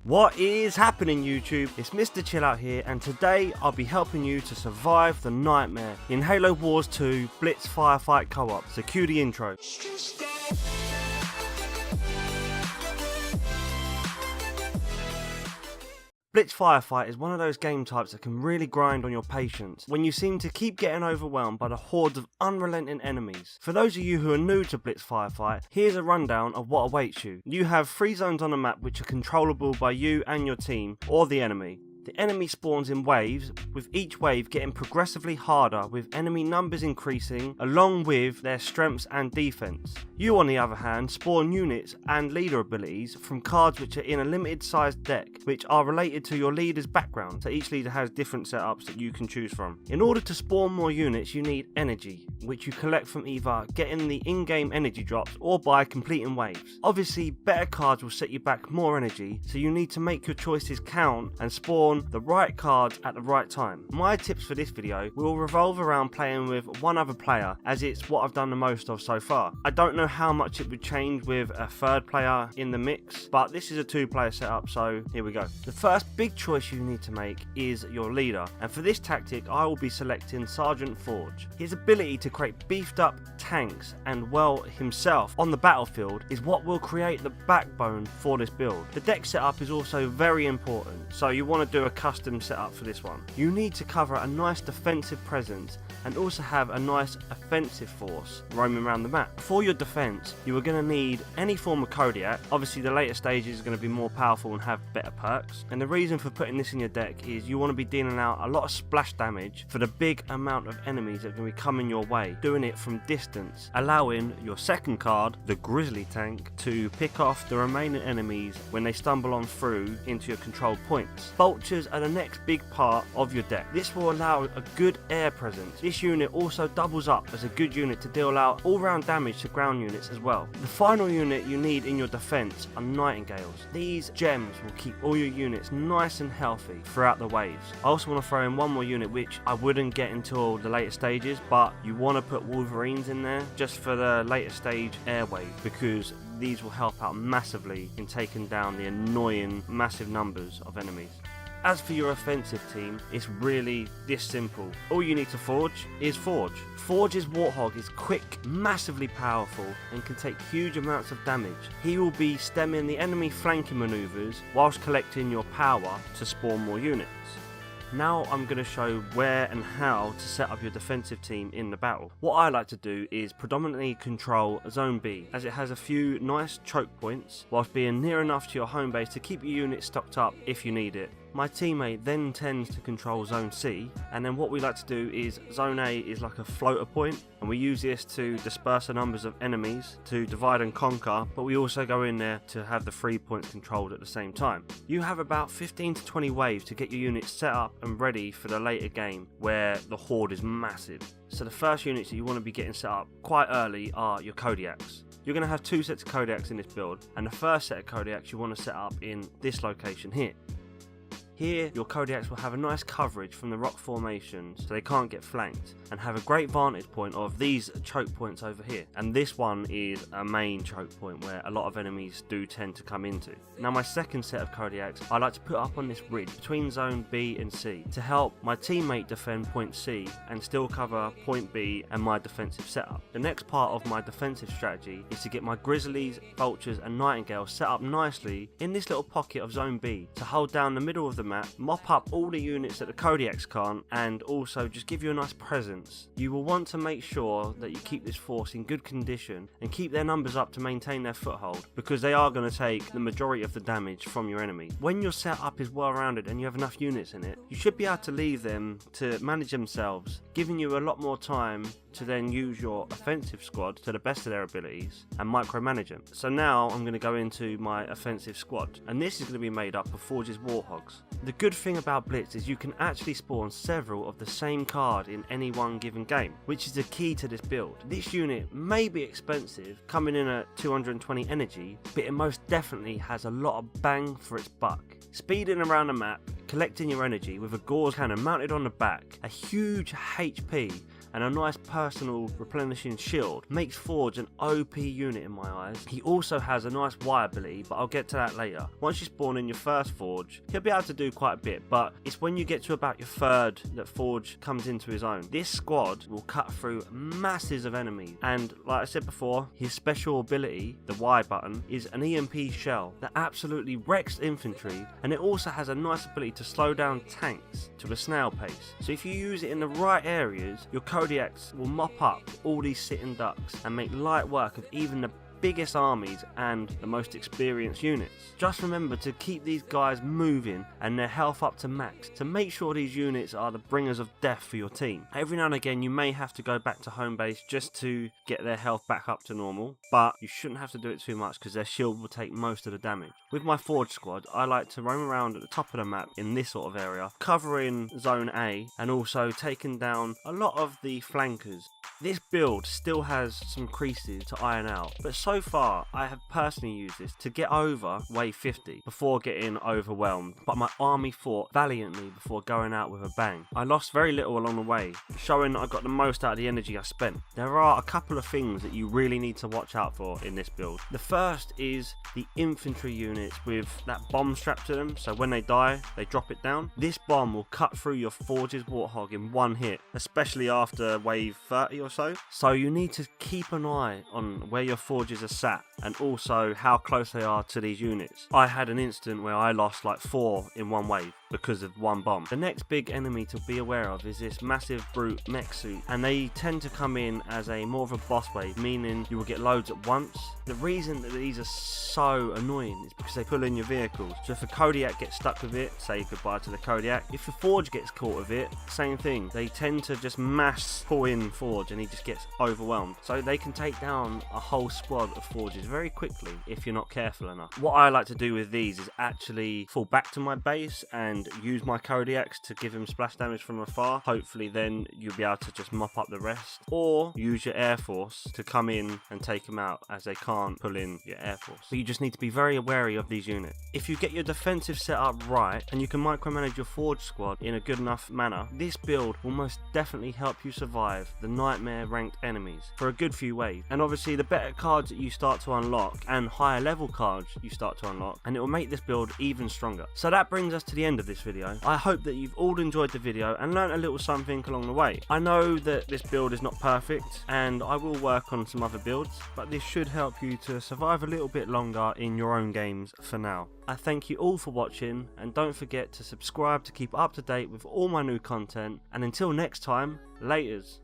What is happening, YouTube? It's Mr. Chillout here, and today I'll be helping you to survive the nightmare in Halo Wars 2 Blitz Firefight Co-op. So cue the intro. Blitz Firefight is one of those game types that can really grind on your patience when you seem to keep getting overwhelmed by the hordes of unrelenting enemies. For those of you who are new to Blitz Firefight, here's a rundown of what awaits you. You have 3 zones on the map which are controllable by you and your team, or the enemy. The enemy spawns in waves, with each wave getting progressively harder, with enemy numbers increasing along with their strengths and defense. You, on the other hand, spawn units and leader abilities from cards which are in a limited sized deck, which are related to your leader's background, so each leader has different setups that you can choose from. In order to spawn more units, you need energy, which you collect from either getting the in-game energy drops or by completing waves. Obviously, better cards will set you back more energy, so you need to make your choices count and spawn the right cards at the right time. My tips for this video will revolve around playing with one other player, as it's what I've done the most of so far. I don't know how much it would change with a third player in the mix, but this is a 2-player setup, so here we go. The first big choice you need to make is your leader, and for this tactic I will be selecting Sergeant Forge. His ability to create beefed up tanks and well himself on the battlefield is what will create the backbone for this build. The deck setup is also very important, so you want to do a custom setup for this one. You need to cover a nice defensive presence and also have a nice offensive force roaming around the map. For your defense, you are going to need any form of Kodiak. Obviously the later stages are going to be more powerful and have better perks, and the reason for putting this in your deck is you want to be dealing out a lot of splash damage for the big amount of enemies that are going to be coming your way, doing it from distance, allowing your second card, the Grizzly Tank, to pick off the remaining enemies when they stumble on through into your controlled points. Vultures are the next big part of your deck. This will allow a good air presence. This unit also doubles up as a good unit to deal out all-round damage to ground units as well. The final unit you need in your defense are Nightingales. These gems will keep all your units nice and healthy throughout the waves. I also want to throw in one more unit which I wouldn't get until the later stages, but you want to put Wolverines in there just for the later stage air wave, because these will help out massively in taking down the annoying massive numbers of enemies. As for your offensive team, it's really this simple. All you need to forge is Forge. Forge's Warthog is quick, massively powerful, and can take huge amounts of damage. He will be stemming the enemy flanking maneuvers whilst collecting your power to spawn more units. Now I'm going to show where and how to set up your defensive team in the battle. What I like to do is predominantly control Zone B, as it has a few nice choke points whilst being near enough to your home base to keep your unit stocked up if you need it. My teammate then tends to control Zone C, and then what we like to do is Zone A is like a floater point, and we use this to disperse the numbers of enemies to divide and conquer, but we also go in there to have the 3 points controlled at the same time. You have about 15 to 20 waves to get your units set up and ready for the later game where the horde is massive. So the first units that you want to be getting set up quite early are your Kodiaks. You're going to have 2 sets of Kodiaks in this build, and the first set of Kodiaks you want to set up in this location here. Here, your Kodiaks will have a nice coverage from the rock formations so they can't get flanked, and have a great vantage point of these choke points over here. And this one is a main choke point where a lot of enemies do tend to come into. Now my second set of Kodiaks I like to put up on this ridge between Zone B and C to help my teammate defend point C and still cover point B and my defensive setup. The next part of my defensive strategy is to get my Grizzlies, Vultures and Nightingales set up nicely in this little pocket of Zone B to hold down the middle of the map, mop up all the units that the Kodiaks can't, and also just give you a nice presence. You will want to make sure that you keep this force in good condition and keep their numbers up to maintain their foothold, because they are going to take the majority of the damage from your enemy. When your setup is well rounded and you have enough units in it, you should be able to leave them to manage themselves, giving you a lot more time to then use your offensive squad to the best of their abilities and micromanage them. So now I'm going to go into my offensive squad, and this is going to be made up of Forge's Warthogs. The good thing about Blitz is you can actually spawn several of the same card in any one given game, which is the key to this build. This unit may be expensive, coming in at 220 energy, but it most definitely has a lot of bang for its buck. Speeding around the map, collecting your energy with a gauze cannon mounted on the back, a huge HP and a nice personal replenishing shield makes Forge an OP unit in my eyes. He also has a nice Y ability, but I'll get to that later. Once you spawn in your first Forge, he'll be able to do quite a bit, but it's when you get to about your third that Forge comes into his own. This squad will cut through masses of enemies, and like I said before, his special ability, the Y button, is an EMP shell that absolutely wrecks infantry, and it also has a nice ability to slow down tanks to a snail pace. So if you use it in the right areas, your Kodiaks will mop up all these sitting ducks and make light work of even the biggest armies and the most experienced units. Just remember to keep these guys moving and their health up to max to make sure these units are the bringers of death for your team. Every now and again you may have to go back to home base just to get their health back up to normal, but you shouldn't have to do it too much because their shield will take most of the damage. With my Forge squad, I like to roam around at the top of the map in this sort of area, covering zone A and also taking down a lot of the flankers. This build still has some creases to iron out, but so far I have personally used this to get over wave 50 before getting overwhelmed, but my army fought valiantly before going out with a bang. I lost very little along the way, showing I got the most out of the energy I spent. There are a couple of things that you really need to watch out for in this build. The first is the infantry units with that bomb strapped to them, so when they die they drop it down. This bomb will cut through your Forge's Warthog in one hit, especially after wave 30 or so. So you need to keep an eye on where your Forges are sat and also how close they are to these units. I had an instant where I lost like 4 in one wave because of one bomb. The next big enemy to be aware of is this massive brute mech suit, and they tend to come in as a more of a boss wave, meaning you will get loads at once. The reason that these are so annoying is because they pull in your vehicles. So if a Kodiak gets stuck with it, say goodbye to the Kodiak. If the Forge gets caught with it, same thing. They tend to just mass pull in Forge and he just gets overwhelmed. So they can take down a whole squad of Forges very quickly if you're not careful enough. What I like to do with these is actually fall back to my base and use my Kodiaks to give him splash damage from afar. Hopefully then you'll be able to just mop up the rest, or use your Air Force to come in and take them out as they can't pull in your Air Force. But you just need to be very wary of these units. If you get your defensive setup right and you can micromanage your Forge squad in a good enough manner, this build will most definitely help you survive the nightmare ranked enemies for a good few waves. And obviously the better cards that you start to unlock and higher level cards you start to unlock, and it will make this build even stronger. So that brings us to the end of this video. I hope that you've all enjoyed the video and learnt a little something along the way. I know that this build is not perfect and I will work on some other builds, but this should help you to survive a little bit longer in your own games for now. I thank you all for watching, and don't forget to subscribe to keep up to date with all my new content, and until next time, laters.